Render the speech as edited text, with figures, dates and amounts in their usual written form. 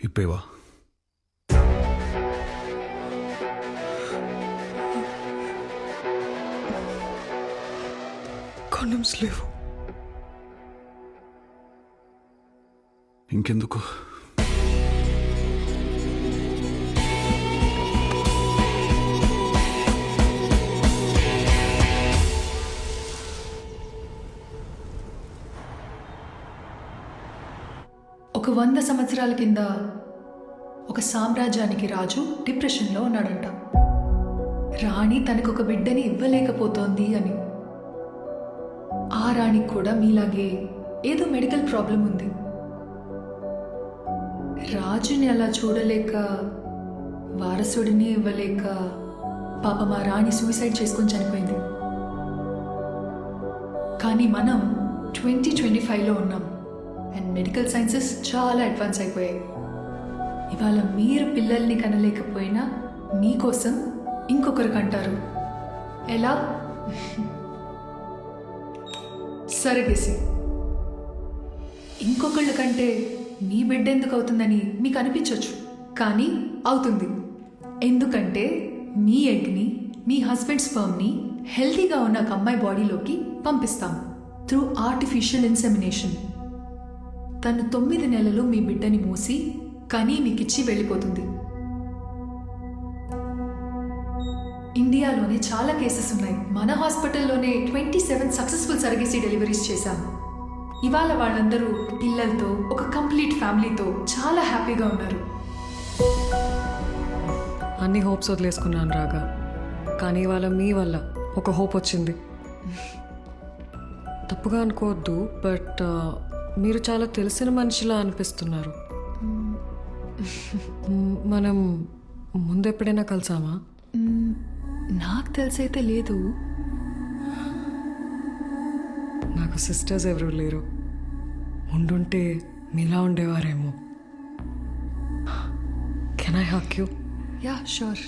ఇప్పేవా? Condoms లేవు. ఇంకెందుకు? ఒక 100 సంవత్సరాల కింద ఒక సామ్రాజ్యానికి రాజు డిప్రెషన్లో ఉన్నాడంట. రాణి తనకొక బిడ్డని ఇవ్వలేకపోతోంది అని. ఆ రాణికి కూడా మీలాగే ఏదో మెడికల్ ప్రాబ్లం ఉంది. రాజుని అలా చూడలేక, వారసుడిని ఇవ్వలేక పాపం ఆ రాణి సూసైడ్ చేసుకొని చనిపోయింది. కానీ మనం 2025లో ఉన్నాం అండ్ మెడికల్ సైన్సెస్ చాలా అడ్వాన్స్ అయిపోయాయి. ఇవాళ మీరు పిల్లల్ని కనలేకపోయినా మీకోసం ఇంకొకరు కంటారు. ఎలా? సరగేసి. ఇంకొకళ్ళ కంటే మీ బిడ్డ ఎందుకు అవుతుందని మీకు అనిపించవచ్చు, కానీ అవుతుంది. ఎందుకంటే మీ ఎగ్ని మీ హస్బెండ్ స్పర్మ్ని హెల్తీగా ఉన్న ఒక అమ్మాయి బాడీలోకి పంపిస్తాం త్రూ ఆర్టిఫిషియల్ ఇన్సెమినేషన్. తను 9 నెలలు మీ బిడ్డని మోసి కనీ మీకిచ్చి వెళ్ళిపోతుంది. ఇండియాలోనే చాలా కేసెస్ ఉన్నాయి. మన హాస్పిటల్లోనే 27 సక్సెస్ఫుల్ సర్గసీ డెలివరీస్ చేశాం. ఇవాళ వాళ్ళందరూ పిల్లలతో, ఒక కంప్లీట్ ఫ్యామిలీతో చాలా హ్యాపీగా ఉన్నారు. అన్ని హోప్స్ వదిలేసుకున్నాను రాగా, కానీ ఇవాళ మీ వల్ల ఒక హోప్ వచ్చింది. తప్పుగా అనుకోవద్దు, బట్ మీరు చాలా తెలిసిన మనిషిలా అనిపిస్తున్నారు. మనం ముందెప్పుడైనా కలిసామా? నాకు తెలిసైతే లేదు. నాకు సిస్టర్స్ ఎవరు లేరు. ఉండుంటే మీలా ఉండేవారేమో. Can I hug you? Yeah, sure.